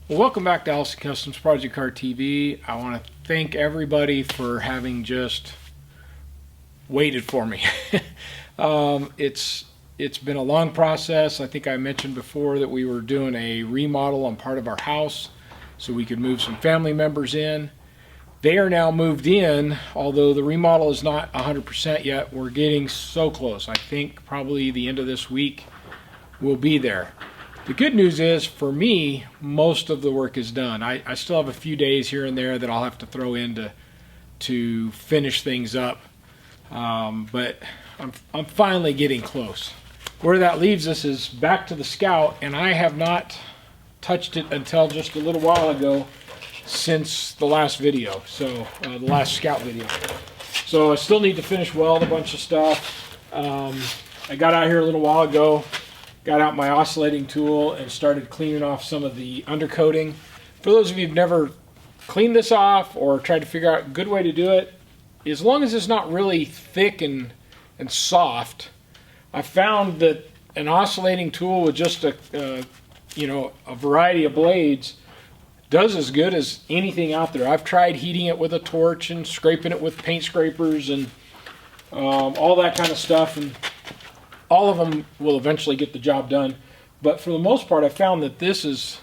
Well, welcome back to Allison Customs Project Car TV. I want to thank everybody for having just waited for me. It's been a long process. I think I mentioned before that we were doing a remodel on part of our house so we could move some family members in. They are now moved in, although the remodel is not 100% yet. We're getting so close. I think probably the end of this week we'll be there. The good news is, for me, most of the work is done. I still have a few days here and there that I'll have to throw in to finish things up, but I'm finally getting close. Where that leaves us is back to the Scout, and I have not touched it until just a little while ago since the last video, so the last Scout video. So I still need to finish weld a bunch of stuff. I got out here a little while ago, got out my oscillating tool and started cleaning off some of the undercoating. For those of you who've never cleaned this off or tried to figure out a good way to do it, as long as it's not really thick and soft, I found that an oscillating tool with just a variety of blades does as good as anything out there. I've tried heating it with a torch and scraping it with paint scrapers and all that kind of stuff, and all of them will eventually get the job done. But for the most part, I found that this is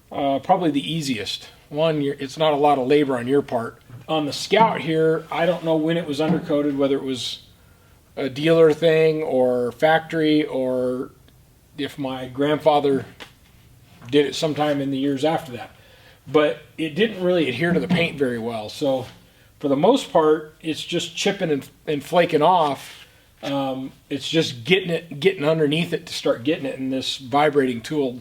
probably the easiest. One, it's not a lot of labor on your part. On the Scout here, I don't know when it was undercoated, whether it was a dealer thing or factory, or if my grandfather did it sometime in the years after that. But it didn't really adhere to the paint very well. So for the most part, it's just chipping and flaking off. It's just getting underneath it to start getting it, and this vibrating tool,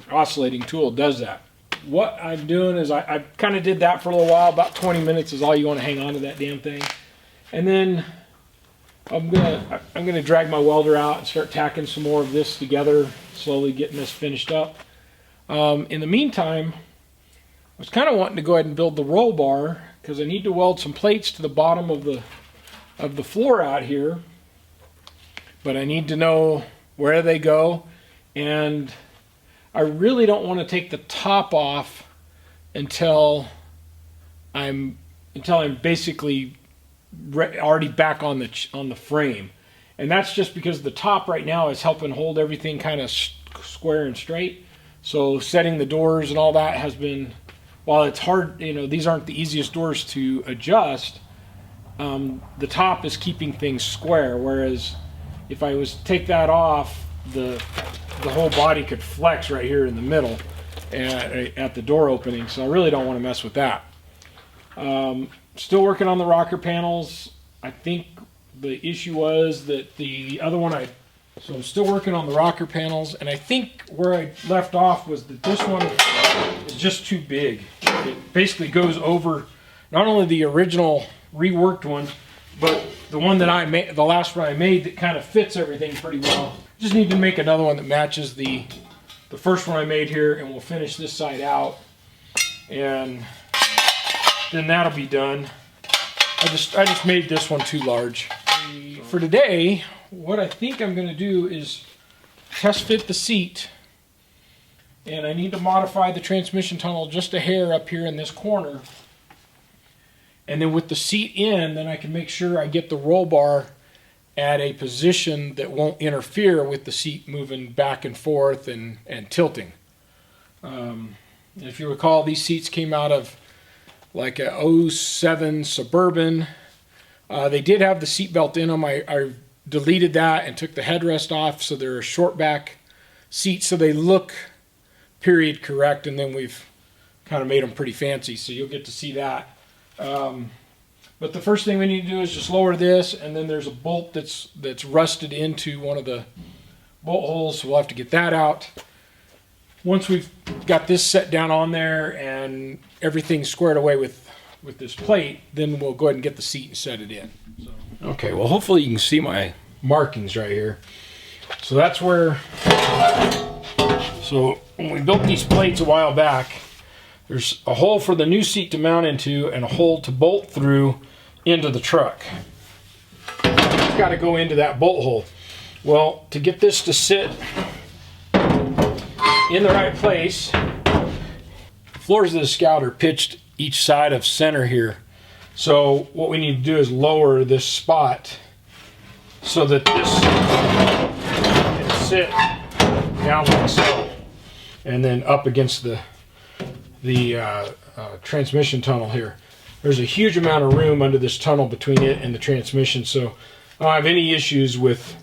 oscillating tool, does that. What I'm doing is I kind of did that for a little while. About 20 minutes is all you want to hang on to that damn thing, and then I'm gonna drag my welder out and start tacking some more of this together, slowly getting this finished up. In the meantime, I was kind of wanting to go ahead and build the roll bar because I need to weld some plates to the bottom of the floor out here. But I need to know where they go, and I really don't want to take the top off until I'm basically already back on the frame. And that's just because the top right now is helping hold everything kind of square and straight. So setting the doors and all that has been, while it's hard, these aren't the easiest doors to adjust, the top is keeping things square, whereas if I was to take that off, the whole body could flex right here in the middle at the door opening, so I really don't want to mess with that. Still working on the rocker panels. I think the issue was that the other one so I'm still working on the rocker panels, and I think where I left off was that this one is just too big. It basically goes over not only the original reworked one, but the one that I made, the last one I made, that kind of fits everything pretty well. Just need to make another one that matches the first one I made here, and we'll finish this side out, and then that'll be done. I just made this one too large. For today, what I think I'm going to do is test fit the seat, and I need to modify the transmission tunnel just a hair up here in this corner. And then with the seat in, then I can make sure I get the roll bar at a position that won't interfere with the seat moving back and forth and tilting. If you recall, these seats came out of like a 07 Suburban. They did have the seat belt in them. I deleted that and took the headrest off, so they're a short back seat, so they look period correct, and then we've kind of made them pretty fancy, so you'll get to see that. But the first thing we need to do is just lower this, and then there's a bolt that's rusted into one of the bolt holes, so we'll have to get that out. Once we've got this set down on there and everything squared away with this plate, then we'll go ahead and get the seat and set it in. Okay, well, hopefully you can see my markings right here. So that's where, so when we built these plates a while back, there's a hole for the new seat to mount into and a hole to bolt through into the truck. It's got to go into that bolt hole. Well, to get this to sit in the right place, floors of the Scout are pitched each side of center here. So what we need to do is lower this spot so that this can sit down like so, and then up against the transmission tunnel here. There's a huge amount of room under this tunnel between it and the transmission, so I don't have any issues with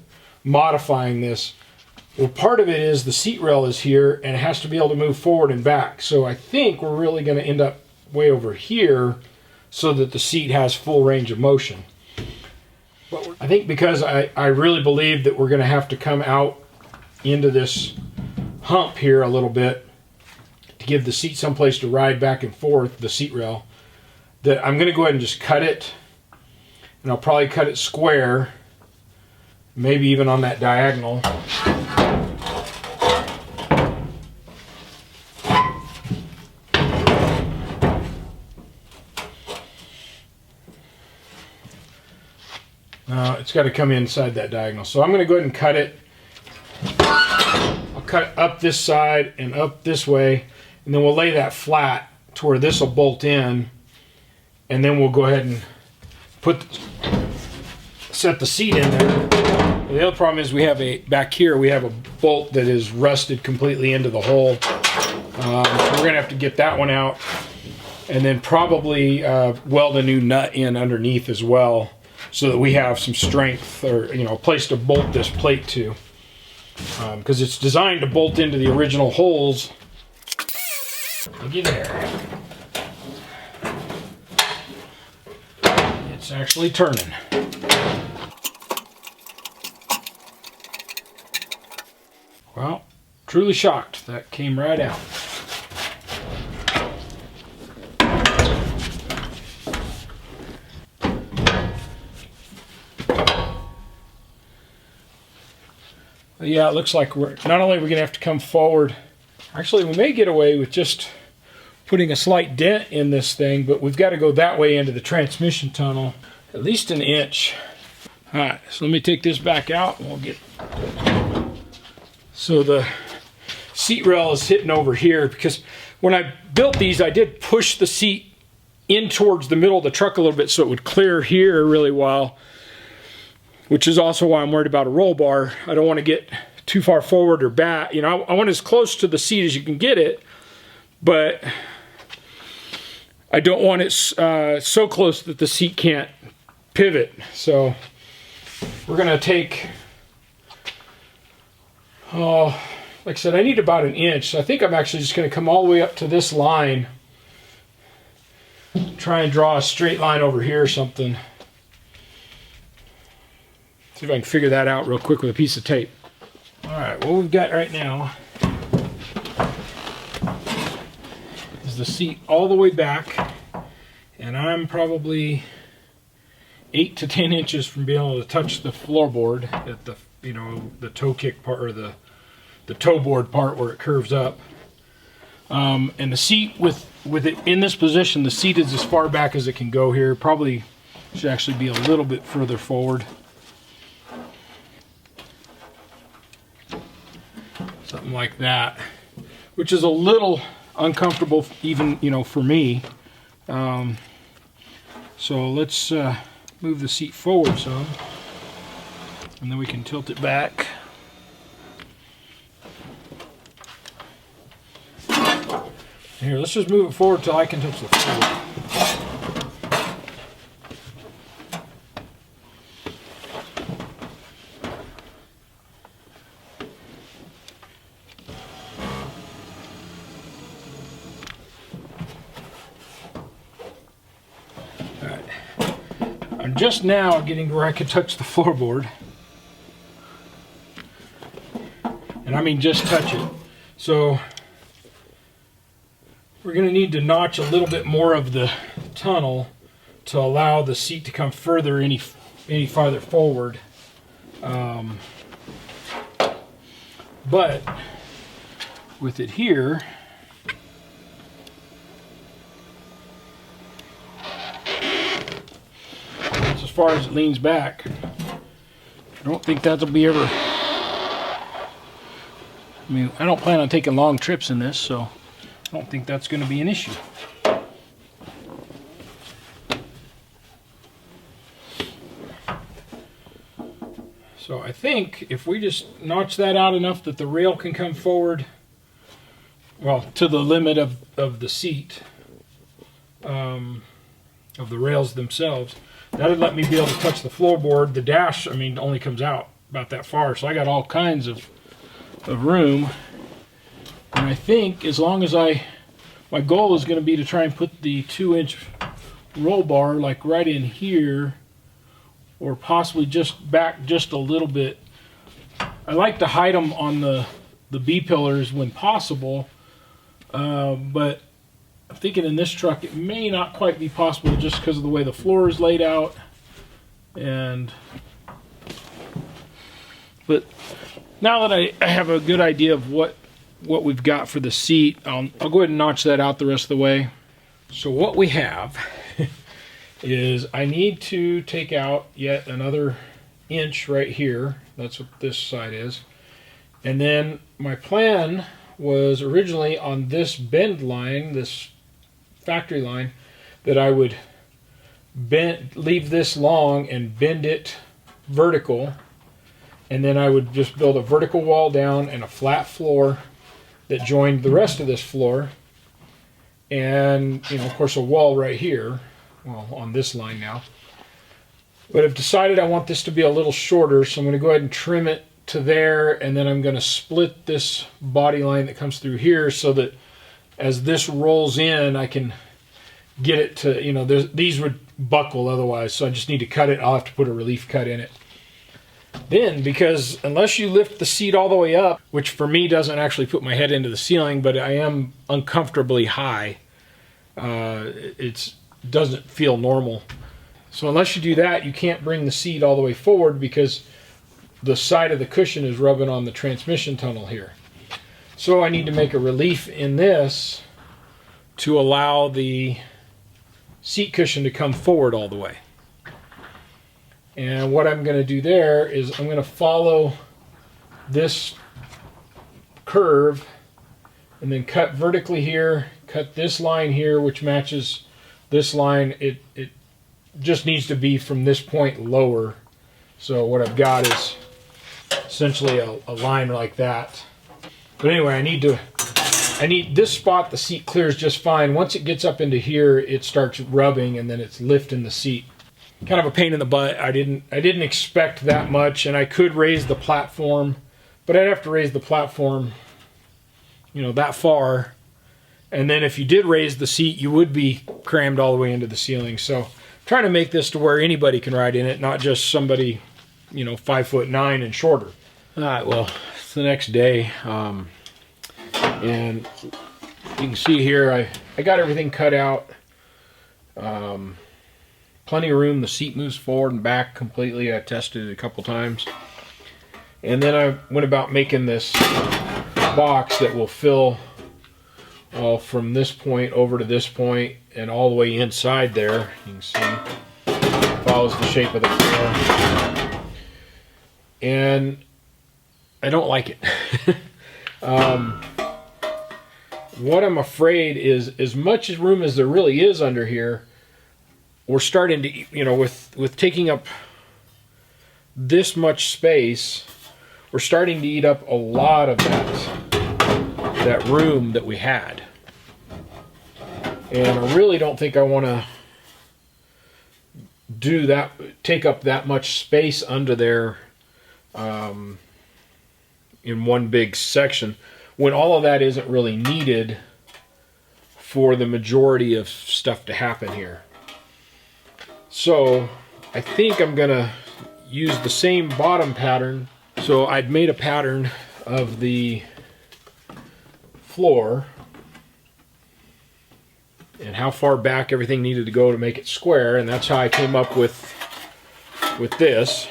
modifying this. Well, part of it is the seat rail is here and it has to be able to move forward and back. So I think we're really going to end up way over here so that the seat has full range of motion. But I think because I really believe that we're going to have to come out into this hump here a little bit to give the seat someplace to ride back and forth, the seat rail, that I'm going to go ahead and just cut it. And I'll probably cut it square, maybe even on that diagonal. It's got to come inside that diagonal. So I'm going to go ahead and cut it. I'll cut up this side and up this way, and then we'll lay that flat to where this will bolt in, and then we'll go ahead and set the seat in there. The other problem is we have back here we have a bolt that is rusted completely into the hole. So we're going to have to get that one out, and then probably weld a new nut in underneath as well, so that we have some strength, or a place to bolt this plate to, because it's designed to bolt into the original holes. Looky there. It's actually turning. Well, truly shocked. That came right out. Yeah, it looks like we're not only are we going to have to come forward, actually we may get away with just putting a slight dent in this thing, but we've got to go that way into the transmission tunnel, at least an inch. Alright, so let me take this back out and we'll get... So the seat rail is hitting over here, because when I built these I did push the seat in towards the middle of the truck a little bit so it would clear here really well, which is also why I'm worried about a roll bar. I don't want to get too far forward or back. I want as close to the seat as you can get it, but I don't want it so close that the seat can't pivot. So we're going to take, like I said, I need about an inch. So I think I'm actually just going to come all the way up to this line, try and draw a straight line over here or something. See if I can figure that out real quick with a piece of tape. Alright, what we've got right now is the seat all the way back, and I'm probably 8 to 10 inches from being able to touch the floorboard at the the toe kick part, or the toe board part where it curves up. And the seat with it in this position, the seat is as far back as it can go here. Probably should actually be a little bit further forward. Something like that, which is a little uncomfortable even, for me. So let's move the seat forward some, and then we can tilt it back. Here, let's just move it forward till I can touch the floor. I'm just now getting to where I can touch the floorboard. And I mean just touch it. So we're going to need to notch a little bit more of the tunnel to allow the seat to come further any farther forward. But with it here, that's as far as it leans back. I don't think that'll be ever... I mean, I don't plan on taking long trips in this, so I don't think that's going to be an issue. So I think if we just notch that out enough that the rail can come forward, well, to the limit of the seat, of the rails themselves, that would let me be able to touch the floorboard. The dash, I mean, only comes out about that far, so I got all kinds of room. And I think as long as my goal is going to be to try and put the 2-inch roll bar like right in here, or possibly just back just a little bit. I like to hide them on the B-pillars when possible, but I'm thinking in this truck it may not quite be possible just because of the way the floor is laid out. But now that I have a good idea of what we've got for the seat, I'll go ahead and notch that out the rest of the way. So what we have is I need to take out yet another inch right here. That's what this side is. And then my plan was originally on this bend line, this factory line, that I would leave this long and bend it vertical, and then I would just build a vertical wall down and a flat floor that joined the rest of this floor, and of course a wall right here, well, on this line now. But I've decided I want this to be a little shorter, so I'm going to go ahead and trim it to there, and then I'm going to split this body line that comes through here so that as this rolls in, I can get it to, these would buckle otherwise, so I just need to cut it. I'll have to put a relief cut in it. Then, because unless you lift the seat all the way up, which for me doesn't actually put my head into the ceiling, but I am uncomfortably high, it doesn't feel normal. So unless you do that, you can't bring the seat all the way forward because the side of the cushion is rubbing on the transmission tunnel here. So I need to make a relief in this to allow the seat cushion to come forward all the way. And what I'm going to do there is I'm going to follow this curve and then cut vertically here, cut this line here, which matches this line. It just needs to be from this point lower. So what I've got is essentially a line like that. But anyway, I need this spot, the seat clears just fine. Once it gets up into here, it starts rubbing and then it's lifting the seat. Kind of a pain in the butt. I didn't expect that much, and I could raise the platform, but I'd have to raise the platform, that far. And then if you did raise the seat, you would be crammed all the way into the ceiling. So I'm trying to make this to where anybody can ride in it, not just somebody, 5'9" and shorter. All right, well, it's the next day, and you can see here I got everything cut out. Plenty of room. The seat moves forward and back completely. I tested it a couple times. And then I went about making this box that will fill from this point over to this point and all the way inside there. You can see it follows the shape of the floor. And I don't like it. What I'm afraid is, as much room as there really is under here, we're starting to, with taking up this much space, we're starting to eat up a lot of that room that we had. And I really don't think I want to do that, take up that much space under there in one big section, when all of that isn't really needed for the majority of stuff to happen here. So I think I'm gonna use the same bottom pattern. So I'd made a pattern of the floor and how far back everything needed to go to make it square, and that's how I came up with this.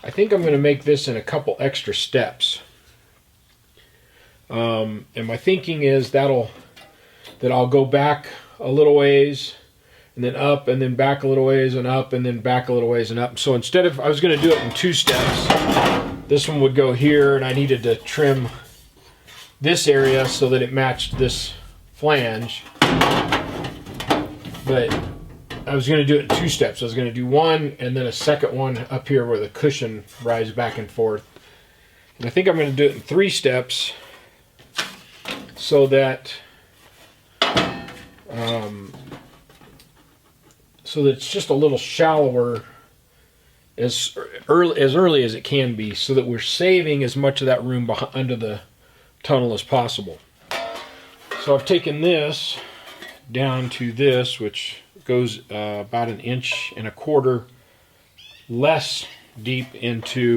I think I'm gonna make this in a couple extra steps. And my thinking is that I'll go back a little ways, and then up, and then back a little ways, and up, and then back a little ways, and up. So instead of, I was going to do it in 2 steps, this one would go here, and I needed to trim this area so that it matched this flange, but I was going to do it in 2 steps. I was going to do one and then a second one up here where the cushion rides back and forth. And I think I'm going to do it in 3 steps so that it's just a little shallower as early as it can be, so that we're saving as much of that room under the tunnel as possible. So I've taken this down to this, which goes about 1.25 inches less deep into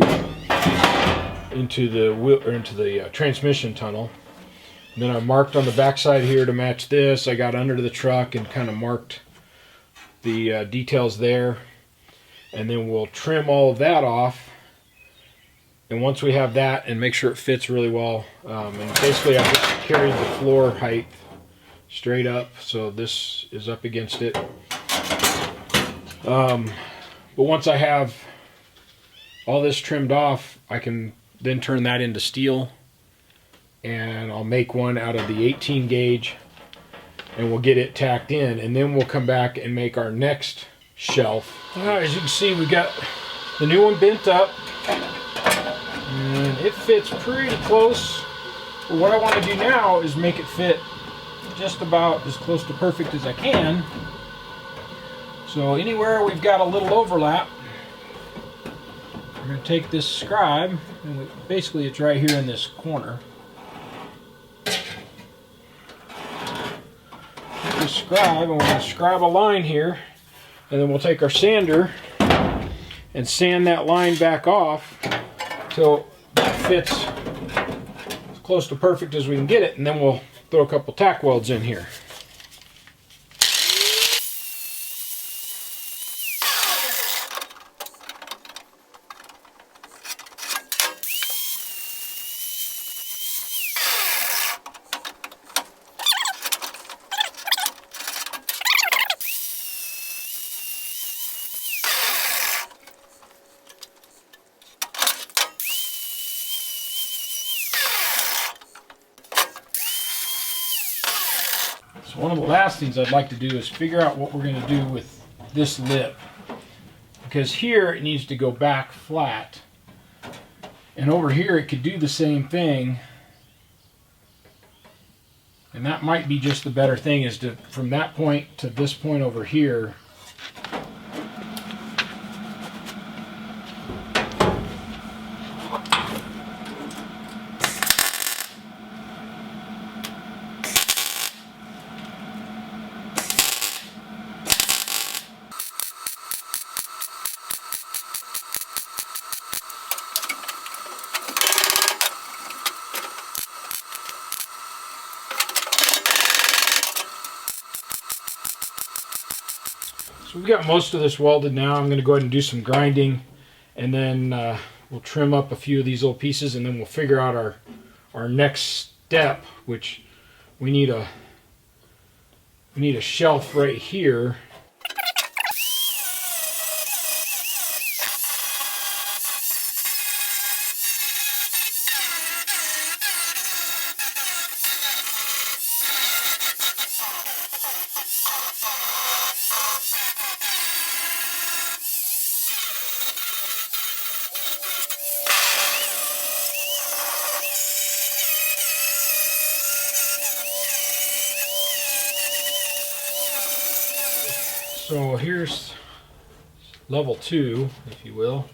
the transmission tunnel. And then I marked on the backside here to match this. I got under the truck and kind of marked the details there. And then we'll trim all of that off. And once we have that, and make sure it fits really well, and basically I've just carried the floor height straight up, so this is up against it. But once I have all this trimmed off, I can then turn that into steel, and I'll make one out of the 18 gauge, and we'll get it tacked in, and then we'll come back and make our next shelf. As you can see, we got the new one bent up, and it fits pretty close. But what I want to do now is make it fit just about as close to perfect as I can. So anywhere we've got a little overlap, we're going to take this scribe, and basically it's right here in this corner. Take this scribe, and we're going to scribe a line here, and then we'll take our sander and sand that line back off till it fits as close to perfect as we can get it, and then we'll throw a couple tack welds in here. So one of the last things I'd like to do is figure out what we're going to do with this lip, because here it needs to go back flat, and over here it could do the same thing, and that might be just the better thing, is to, from that point to this point over here, so we've got most of this welded now. I'm going to go ahead and do some grinding, and then we'll trim up a few of these little pieces, and then we'll figure out our next step, which we need a shelf right here. So here's level 2, if you will,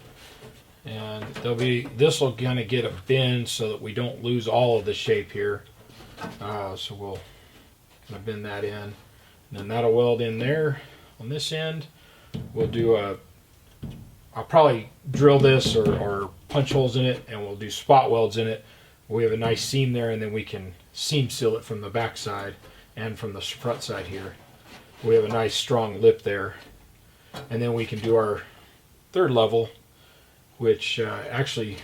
and this will kind of get a bend so that we don't lose all of the shape here. So we'll kind of bend that in, and then that'll weld in there on this end. We'll do I'll probably drill this or punch holes in it, and we'll do spot welds in it. We have a nice seam there, and then we can seam seal it from the back side and from the front side here. We have a nice strong lip there, and then we can do our third level, which actually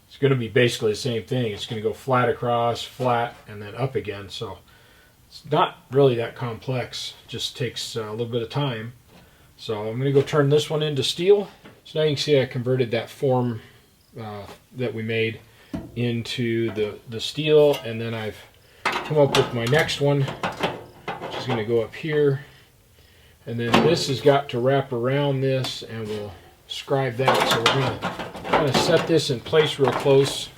is going to be basically the same thing. It's going to go flat across, flat, and then up again. So it's not really that complex, just takes a little bit of time. So I'm going to go turn this one into steel. So now you can see I converted that form that we made into the steel, and then I've come up with my next one, which is going to go up here. And then this has got to wrap around this, and we'll scribe that. So we're going to kind of set this in place real close.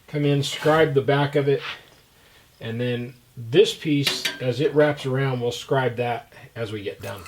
Come in, scribe the back of it, and then this piece, as it wraps around, we'll scribe that as we get done.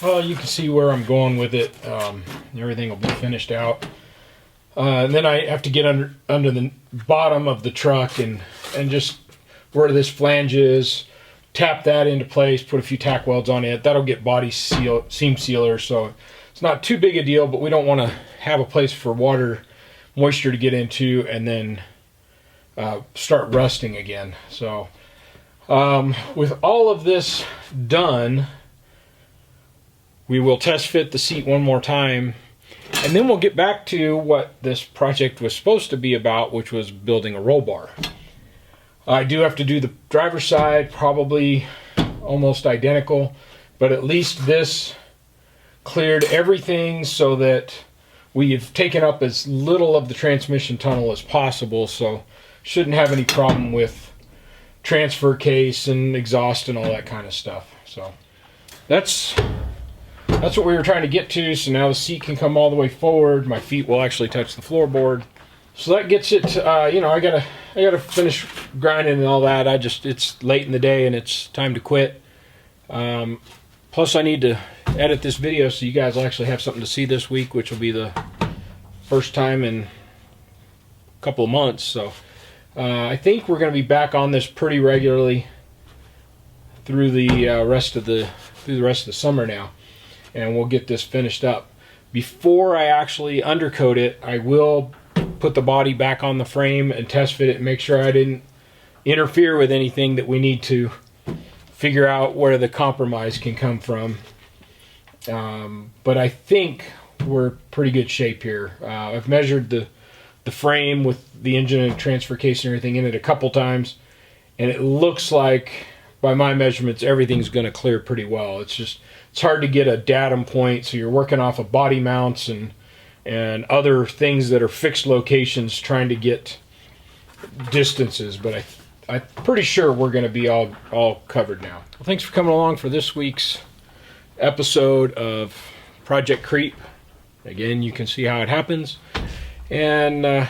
well, you can see where I'm going with it. Everything will be finished out. And then I have to get under the bottom of the truck and just where this flange is, tap that into place, put a few tack welds on it. That'll get body seam sealer, so it's not too big a deal, but we don't want to have a place for moisture to get into and then start rusting again. So with all of this done, we will test fit the seat one more time, and then we'll get back to what this project was supposed to be about, which was building a roll bar. I do have to do the driver's side, probably almost identical, but at least this cleared everything so that we've taken up as little of the transmission tunnel as possible, so shouldn't have any problem with transfer case and exhaust and all that kind of stuff. So that's what we were trying to get to. So now the seat can come all the way forward. My feet will actually touch the floorboard. So that gets it. You know, I gotta finish grinding and all that. It's late in the day and it's time to quit. Plus, I need to edit this video so you guys will actually have something to see this week, which will be the first time in a couple of months. So I think we're going to be back on this pretty regularly through the rest of the summer now, and we'll get this finished up. Before I actually undercoat it, I will put the body back on the frame and test fit it and make sure I didn't interfere with anything that we need to figure out where the compromise can come from. But I think we're pretty good shape here. I've measured the frame with the engine and transfer case and everything in it a couple times, and it looks like, by my measurements, everything's going to clear pretty well. It's hard to get a datum point, so you're working off of body mounts and other things that are fixed locations trying to get distances, but I'm pretty sure we're going to be all covered now. Well, thanks for coming along for this week's episode of Project Creep. Again, you can see how it happens, and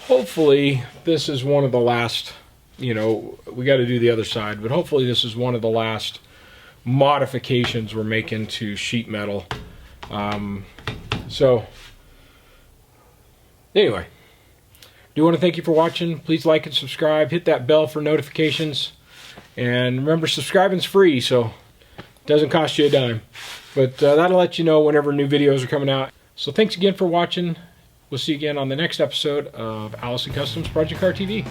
hopefully this is one of the last, you know, we got to do the other side, but hopefully this is one of the last modifications we're making to sheet metal. So anyway, do want to thank you for watching. Please like and subscribe, hit that bell for notifications, and remember, subscribing's free, so it doesn't cost you a dime, but that'll let you know whenever new videos are coming out. So thanks again for watching. We'll see you again on the next episode of Allison Customs Project Car TV.